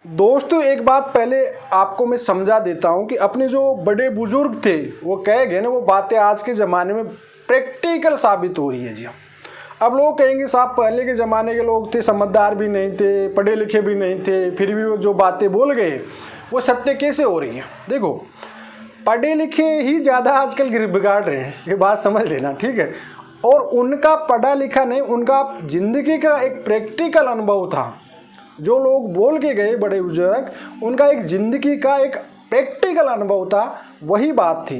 दोस्तों एक बात पहले आपको मैं समझा देता हूँ कि अपने जो बड़े बुजुर्ग थे वो कह गए ना, वो बातें आज के ज़माने में प्रैक्टिकल साबित हो रही है जी। अब लोग कहेंगे साहब पहले के ज़माने के लोग थे, समझदार भी नहीं थे, पढ़े लिखे भी नहीं थे, फिर भी वो जो बातें बोल गए वो सत्य कैसे हो रही है। देखो पढ़े लिखे ही ज़्यादा आजकल बिगाड़ रहे हैं, ये बात समझ लेना, ठीक है। और उनका पढ़ा लिखा नहीं, उनका ज़िंदगी का एक प्रैक्टिकल अनुभव था। जो लोग बोल के गए बड़े बुजुर्ग, उनका एक ज़िंदगी का एक प्रैक्टिकल अनुभव था, वही बात थी।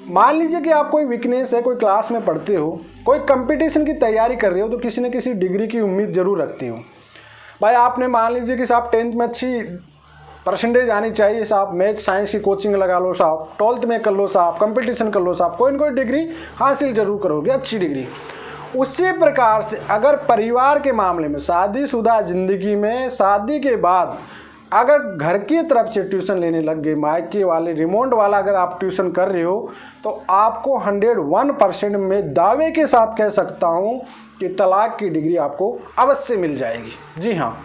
मान लीजिए कि आप कोई वीकनेस है, कोई क्लास में पढ़ते हो, कोई कंपटीशन की तैयारी कर रहे हो, तो किसी न किसी डिग्री की उम्मीद ज़रूर रखते हो। भाई आपने मान लीजिए कि साहब 10th में अच्छी परसेंटेज आनी चाहिए साहब, मैथ साइंस की कोचिंग लगा लो साहब, 12th में कर लो साहब, कंपटीशन कर लो साहब, कोई न कोई डिग्री हासिल जरूर करोगे, अच्छी डिग्री। उसी प्रकार से अगर परिवार के मामले में, शादीशुदा ज़िंदगी में शादी के बाद अगर घर की तरफ से ट्यूशन लेने लग गए, मायके वाले रिमोट वाला अगर आप ट्यूशन कर रहे हो, तो आपको 101% में दावे के साथ कह सकता हूँ कि तलाक की डिग्री आपको अवश्य मिल जाएगी। जी हाँ,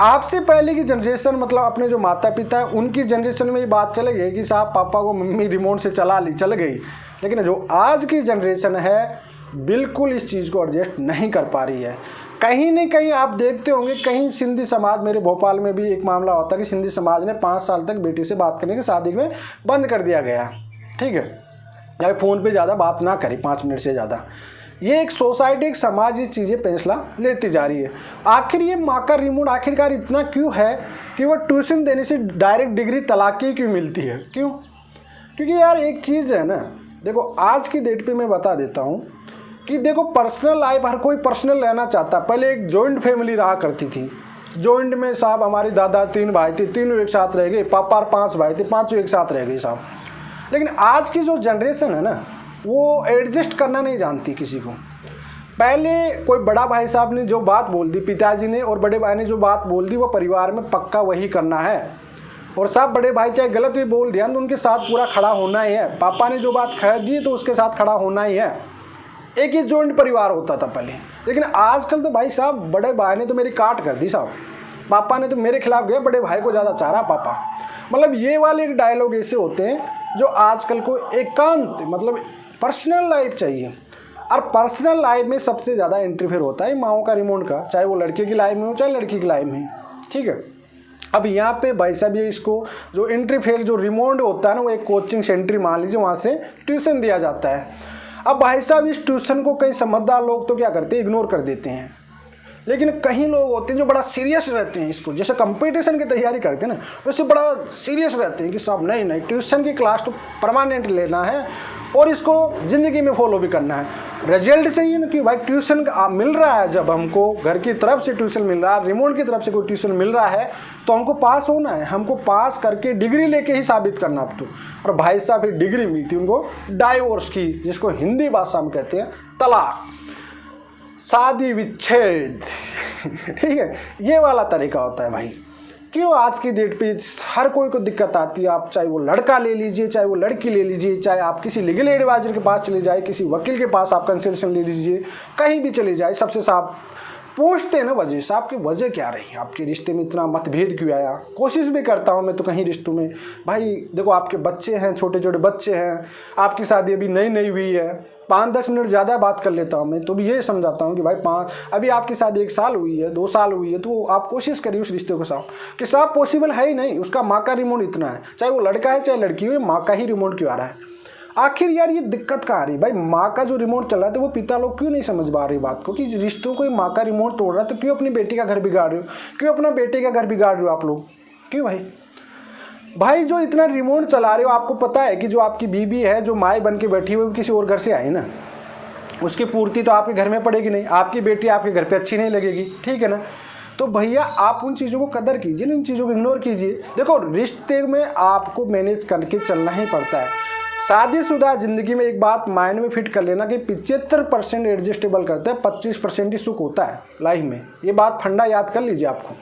आपसे पहले की जनरेशन मतलब अपने जो माता पिता है उनकी जनरेशन में ये बात चल गई कि साहब पापा को मम्मी रिमोट से चल गई, लेकिन जो आज की जनरेशन है बिल्कुल इस चीज़ को एडजस्ट नहीं कर पा रही है। कहीं न कहीं आप देखते होंगे, कहीं सिंधी समाज, मेरे भोपाल में भी एक मामला होता है कि सिंधी समाज ने 5 साल तक बेटी से बात करने की शादी में बंद कर दिया गया, ठीक है, या फ़ोन पे ज़्यादा बात ना करी 5 मिनट से ज़्यादा। ये एक सोसाइटी, एक समाज ये चीज़ें फैसला लेती जा रही है। आखिर ये माँ का रिमोट आखिरकार इतना क्यों है कि वो ट्यूशन देने से डायरेक्ट डिग्री तलाक की क्यों मिलती है? क्यों? क्योंकि यार एक चीज़ है ना, देखो आज की डेट पे मैं बता देता हूँ कि देखो पर्सनल लाइफ हर कोई पर्सनल रहना चाहता। पहले एक जॉइंट फैमिली रहा करती थी, जॉइंट में साहब हमारे दादा 3 भाई थे, तीनों एक साथ रह गए, पापा 5 भाई थे, पाँचों एक साथ रह गए साहब। लेकिन आज की जो जनरेशन है ना, वो एडजस्ट करना नहीं जानती किसी को। पहले कोई बड़ा भाई साहब ने जो बात बोल दी, पिताजी ने और बड़े भाई ने जो बात बोल दी, वो परिवार में पक्का वही करना है। और साहब बड़े भाई चाहे गलत भी बोल दिया तो उनके साथ पूरा खड़ा होना ही है। पापा ने जो बात कह दी तो उसके साथ खड़ा होना ही है। एक ही जॉइंट परिवार होता था पहले, लेकिन आजकल तो भाई साहब बड़े भाई ने तो मेरी काट कर दी साहब, पापा ने तो मेरे खिलाफ गया, बड़े भाई को ज़्यादा चाह रहा पापा। मतलब ये वाले डायलॉग ऐसे होते हैं जो आजकल को एकांत मतलब पर्सनल लाइफ चाहिए। और पर्सनल लाइफ में सबसे ज़्यादा इंटरफेयर होता है माओ का रिमोट का, चाहे वो लड़के की लाइफ में हो चाहे लड़की की लाइफ में, ठीक है। अब यहाँ पे भाई साहब ये इसको जो इंटरफेयर जो रिमोट होता है ना, वो एक कोचिंग सेंटर मान लीजिए, वहाँ से ट्यूशन दिया जाता है। अब भाई साहब इस ट्यूशन को कई समझदार लोग तो क्या करते हैं, इग्नोर कर देते हैं। लेकिन कहीं लोग होते हैं जो बड़ा सीरियस रहते हैं, इसको जैसे कंपटीशन की तैयारी करते हैं ना, वैसे बड़ा सीरियस रहते हैं कि साहब नहीं ट्यूशन की क्लास तो परमानेंट लेना है और इसको ज़िंदगी में फॉलो भी करना है। रिजल्ट चाहिए ना कि भाई ट्यूशन मिल रहा है, जब हमको घर की तरफ से ट्यूशन मिल रहा है, रिमोट की तरफ से कोई ट्यूशन मिल रहा है, तो हमको पास होना है, हमको पास करके डिग्री लेके ही साबित करना अब तो। और भाई साहब फिर डिग्री मिलती उनको डाइवोर्स की, जिसको हिंदी भाषा में कहते हैं तलाक, शादी विच्छेद, ठीक है, ये वाला तरीका होता है भाई। क्यों आज की डेट पे हर कोई को दिक्कत आती है। आप चाहे वो लड़का ले लीजिए, चाहे वो लड़की ले लीजिए, चाहे आप किसी लीगल एडवाइजर के पास चले जाए, किसी वकील के पास आप कंसल्टेशन ले लीजिए, कहीं भी चले जाए, सबसे साफ पूछते हैं ना वजह से, आपकी वजह क्या रही, आपके रिश्ते में इतना मतभेद क्यों आया। कोशिश भी करता हूँ मैं तो कहीं रिश्तों में, भाई देखो आपके बच्चे हैं, छोटे छोटे बच्चे हैं, आपकी शादी अभी नई हुई है, 5-10 मिनट ज़्यादा बात कर लेता हूँ मैं, तो भी ये समझाता हूँ कि भाई अभी आपकी शादी 1 साल हुई है, 2 साल हुई है, तो आप कोशिश करिए उस रिश्ते को साफ कि साफ पॉसिबल है ही नहीं। उसका माँ का रिमोट इतना है, चाहे वो लड़का है चाहे लड़की हो, माँ का ही रिमोट क्यों आ रहा है। आखिर यार ये दिक्कत कहाँ आ रही भाई, माँ का जो रिमोट चल रहा है, तो वो पिता लोग क्यों नहीं समझ पा रही बात को कि रिश्तों को माँ का रिमोट तोड़ रहा है, तो क्यों अपनी बेटी का घर बिगाड़ रहे हो, क्यों अपना बेटे का घर बिगाड़ रहे हो आप लोग, क्यों भाई जो इतना रिमोट चला रहे हो, आपको पता है कि जो आपकी बीबी है, जो माए बन के बैठी हुई, किसी और घर से आई ना, उसकी पूर्ति तो आपके घर में पड़ेगी नहीं, आपकी बेटी आपके घर पे अच्छी नहीं लगेगी, ठीक है ना। तो भैया आप उन चीज़ों को कदर कीजिए, इन चीज़ों को इग्नोर कीजिए। देखो रिश्ते में आपको मैनेज करके चलना ही पड़ता है। शादीशुदा ज़िंदगी में एक बात माइंड में फिट कर लेना कि 75% एडजस्टेबल करते हैं, 25% ही सुख होता है लाइफ में। ये बात फंडा याद कर लीजिए आपको।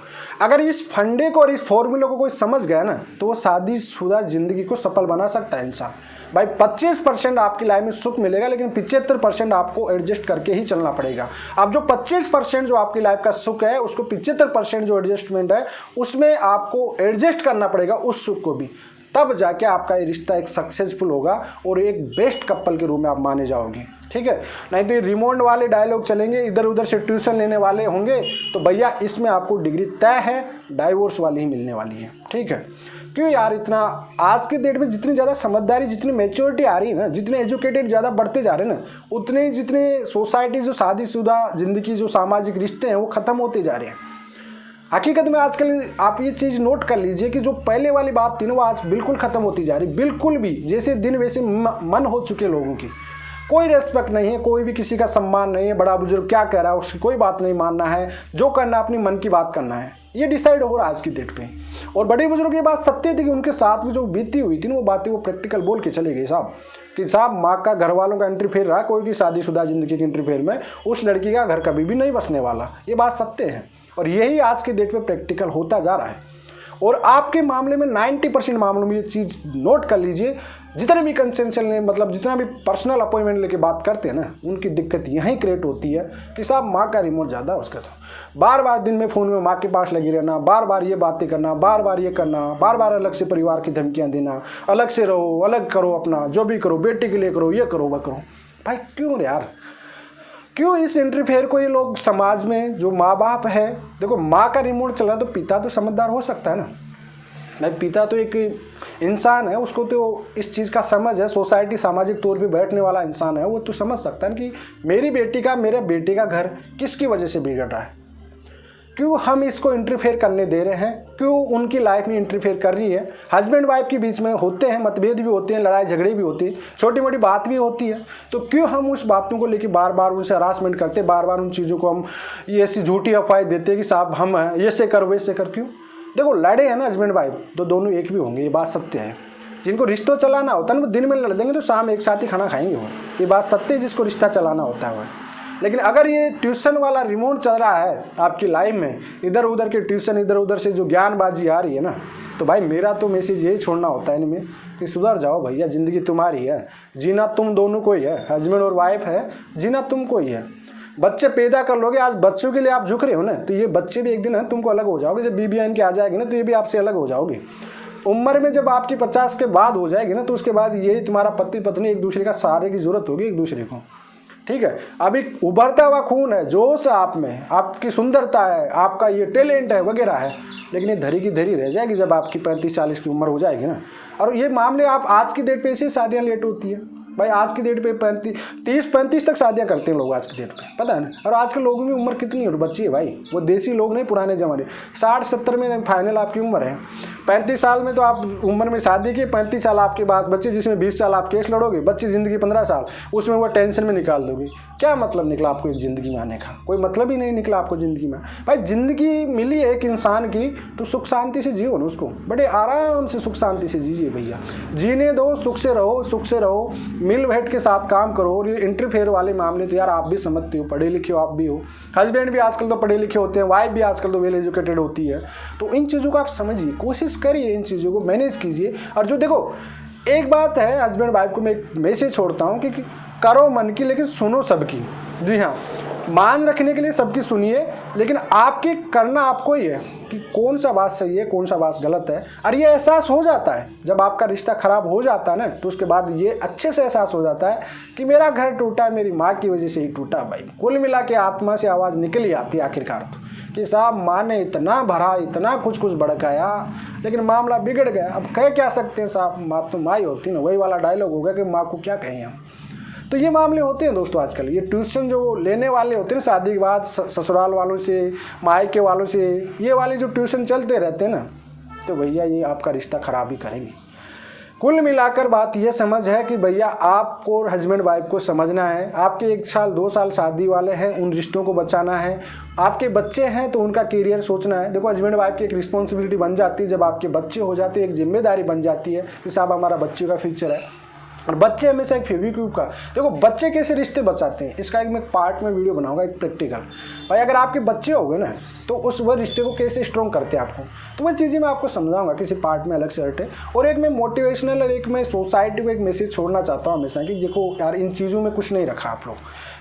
अगर इस फंडे को और इस फॉर्मूले को कोई समझ गया ना, तो वो शादीशुदा ज़िंदगी को सफल बना सकता है इंसान। भाई 25% आपकी लाइफ में सुख मिलेगा, लेकिन 75% आपको एडजस्ट करके ही चलना पड़ेगा। अब जो 25% जो आपकी लाइफ का सुख है, उसको 75% जो एडजस्टमेंट है उसमें आपको एडजस्ट करना पड़ेगा, उस सुख को भी। तब जाके आपका ये रिश्ता एक सक्सेसफुल होगा और एक बेस्ट कपल के रूप में आप माने जाओगे, ठीक है। नहीं तो ये रिमोट वाले डायलॉग चलेंगे, इधर उधर से ट्यूशन लेने वाले होंगे, तो भैया इसमें आपको डिग्री तय है, डाइवोर्स वाली ही मिलने वाली है, ठीक है। क्यों यार इतना आज के डेट में जितनी ज़्यादा समझदारी, जितनी मैच्योरिटी आ रही है ना, जितने एजुकेटेड ज़्यादा बढ़ते जा रहे हैं ना, उतने जितने सोसाइटी जो शादीशुदा ज़िंदगी जो सामाजिक रिश्ते हैं वो ख़त्म होते जा रहे हैं। हकीकत में आजकल आप ये चीज़ नोट कर लीजिए कि जो पहले वाली बात थी ना, वो आज बिल्कुल ख़त्म होती जा रही, बिल्कुल भी। जैसे दिन वैसे मन हो चुके लोगों की, कोई रेस्पेक्ट नहीं है, कोई भी किसी का सम्मान नहीं है। बड़ा बुजुर्ग क्या कह रहा है उसकी कोई बात नहीं मानना है, जो करना अपनी मन की बात करना है, ये डिसाइड हो रहा है आज की डेट पे। और बड़े बुजुर्ग ये बात सत्य थी कि उनके साथ में जो बीती हुई थी ना, वो बातें वो प्रैक्टिकल बोल के चले गए साहब, कि साहब माँ का घर वालों का इंटरफेयर रहा, कोई की शादीशुदा ज़िंदगी के इंटरफेयर में उस लड़की का घर कभी भी नहीं बसने वाला। ये बात सत्य है और यही आज के डेट पे प्रैक्टिकल होता जा रहा है। और आपके मामले में 90% मामलों में ये चीज़ नोट कर लीजिए, जितने भी कंसेंशन लें, मतलब जितना भी पर्सनल अपॉइंटमेंट लेके बात करते हैं ना, उनकी दिक्कत यहीं क्रिएट होती है कि साहब माँ का रिमोट ज़्यादा है उसका, तो बार बार दिन में फ़ोन में माँ के पास लगी रहना, बार बार ये बातें करना, बार बार ये करना, बार बार अलग से परिवार की धमकियाँ देना, अलग से रहो, अलग करो, अपना जो भी करो, बेटे के लिए करो, ये करो, वह करो। भाई क्यों यार, क्यों इस इंटरफेयर को ये लोग समाज में, जो माँ बाप है, देखो माँ का रिमोट चल रहा है तो पिता तो समझदार हो सकता है ना। भाई पिता तो एक इंसान है, उसको तो इस चीज़ का समझ है, सोसाइटी सामाजिक तौर पे बैठने वाला इंसान है, वो तो समझ सकता है कि मेरी बेटी का, मेरे बेटे का घर किसकी वजह से बिगड़ रहा है, क्यों हम इसको इंटरफेयर करने दे रहे हैं, क्यों उनकी लाइफ में इंटरफेयर कर रही है। हस्बैंड वाइफ के बीच में होते हैं मतभेद भी होते हैं, लड़ाई झगड़े भी होते हैं, छोटी मोटी बात भी होती है, तो क्यों हम उस बातों को लेकर बार बार उनसे हरासमेंट करते, बार बार उन चीज़ों को हम ये ऐसी झूठी अफवाहें देते कि साहब हम हैं, ये से कर वैसे कर। क्यों, देखो लड़े हैं ना हस्बैंड वाइफ तो दोनों एक भी होंगे, ये बात सत्य है। जिनको रिश्तों चलाना होता है ना, वो दिन में लड़ देंगे तो शाम एक साथ ही खाना खाएंगे, वो ये बात सत्य है। जिसको रिश्ता चलाना होता है वो। लेकिन अगर ये ट्यूशन वाला रिमोट चल रहा है आपकी लाइफ में, इधर उधर के ट्यूशन, इधर उधर से जो ज्ञानबाजी आ रही है ना, तो भाई मेरा तो मैसेज यही छोड़ना होता है इनमें कि सुधर जाओ भैया, ज़िंदगी तुम्हारी है, जीना तुम दोनों को ही है, हस्बैंड और वाइफ है, जीना तुमको ही है। बच्चे पैदा कर लोगे, आज बच्चों के लिए आप झुक रहे हो ना, तो ये बच्चे भी एक दिन है तुमको अलग हो जाओगे। जब बीबी इनके आ जाएगी ना, तो ये भी आपसे अलग हो जाओगे। उम्र में जब आपकी 50 के बाद हो जाएगी ना, तो उसके बाद यही तुम्हारा पति पत्नी एक दूसरे का सहारे की जरूरत होगी एक दूसरे को, ठीक है। अभी उभरता हुआ खून है, जोश है आप में, आपकी सुंदरता है, आपका ये टैलेंट है वगैरह है, लेकिन ये धरी की धरी रह जाएगी जब आपकी 35-40 की उम्र हो जाएगी ना। और ये मामले आप आज की डेट पे ऐसे शादियाँ लेट होती है भाई, आज की डेट पे 30-35 तक शादियाँ करते हैं लोग आज की डेट पे, पता है ना। और आज के लोगों की उम्र कितनी है बच्ची है भाई, वो देसी लोग नहीं, पुराने ज़माने 60-70 में फाइनल आपकी उम्र है। 35 साल में तो आप उम्र में शादी की, 35 साल आपके बाद बच्चे, जिसमें 20 साल आप केस लड़ोगे, बच्ची ज़िंदगी 15 साल उसमें वो टेंशन में निकाल दोगे। क्या मतलब निकला आपको एक ज़िंदगी में आने का, कोई मतलब ही नहीं निकला आपको ज़िंदगी में। भाई ज़िंदगी मिली है एक इंसान की, तो सुख शांति से जियो ना उसको, बड़े आराम से सुख शांति से जीजिए भैया, जीने दो, सुख से रहो, मिल बैठ के साथ काम करो। और ये इंटरफेयर वाले मामले तो यार आप भी समझते हो, पढ़े लिखे हो आप भी हो, हस्बैंड भी आजकल तो पढ़े लिखे होते हैं, वाइफ भी आजकल तो वेल एजुकेटेड होती है, तो इन चीज़ों को आप समझिए, कोशिश करिए, इन चीज़ों को मैनेज कीजिए। और जो देखो एक बात है, हस्बैंड वाइफ को मैं एक मैसेज छोड़ता हूँ कि करो मन की लेकिन सुनो सबकी। जी हाँ, मान रखने के लिए सबकी सुनिए, लेकिन आपके करना आपको ही है कि कौन सा बात सही है, कौन सा बात गलत है। और ये एहसास हो जाता है जब आपका रिश्ता खराब हो जाता है ना, तो उसके बाद ये अच्छे से एहसास हो जाता है कि मेरा घर टूटा है, मेरी माँ की वजह से ही टूटा। भाई कुल मिला के आत्मा से आवाज़ निकल ही आती है आखिरकार तो, कि साहब माँ ने इतना भरा, इतना कुछ भड़काया, लेकिन मामला बिगड़ गया। अब कह क्या सकते हैं साहब, माँ तो माँ ही होती ना, वही वाला डायलॉग होगा कि माँ को क्या कहें हम। तो ये मामले होते हैं दोस्तों आजकल। ये ट्यूशन जो लेने वाले होते हैं ना शादी के बाद, ससुराल वालों से, मायके वालों से, ये वाले जो ट्यूशन चलते रहते हैं ना, तो भैया ये आपका रिश्ता ख़राब ही करेंगे। कुल मिलाकर बात यह समझ है कि भैया आपको और हस्बैंड वाइफ को समझना है, आपके 1 साल 2 साल शादी वाले हैं, उन रिश्तों को बचाना है। आपके बच्चे हैं तो उनका करियर सोचना है। देखो हस्बैंड वाइफ की एक रिस्पॉन्सिबिलिटी बन जाती है, जब आपके बच्चे हो जाते हैं एक जिम्मेदारी बन जाती है कि साहब हमारा बच्चे का फ्यूचर है। और बच्चे हमेशा एक फेविक्विक का, देखो बच्चे कैसे रिश्ते बचाते हैं इसका एक मैं पार्ट में वीडियो बनाऊंगा, एक प्रैक्टिकल। भाई अगर आपके बच्चे हो गए ना तो उस वह रिश्ते को कैसे स्ट्रॉन्ग करते हैं आपको, तो वह चीज़ें मैं आपको समझाऊंगा किसी पार्ट में अलग से हटे। और एक मैं मोटिवेशनल और एक मैं सोसाइटी को एक मैसेज छोड़ना चाहता हूँ हमेशा कि देखो यार इन चीज़ों में कुछ नहीं रखा आप लोग।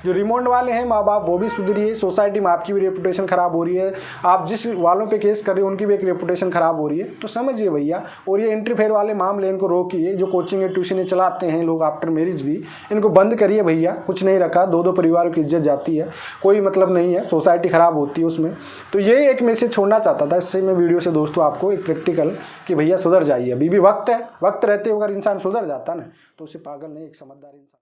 जो रिमोट वाले हैं माँ बाप वो भी सुधरिए, सोसाइटी में आपकी भी रेपुटेशन ख़राब हो रही है, आप जिस वालों पे केस कर रहे हो उनकी भी एक रेपुटेशन ख़राब हो रही है, तो समझिए भैया। और ये एंट्री फेयर वाले मामले इनको रोकिए, जो कोचिंग ट्यूशन चलाते हैं लोग आफ्टर मैरिज भी, इनको बंद करिए भैया। कुछ नहीं रखा, दो परिवारों की इज्जत जाती है, कोई मतलब नहीं है, सोसाइटी ख़राब होती है उसमें। तो ये एक मैसेज छोड़ना चाहता था इससे मैं वीडियो से दोस्तों आपको एक प्रैक्टिकल कि भैया सुधर जाइए, अभी भी वक्त है, वक्त रहते हुए अगर इंसान सुधर जाता ना तो उसे पागल नहीं, एक समझदार इंसान।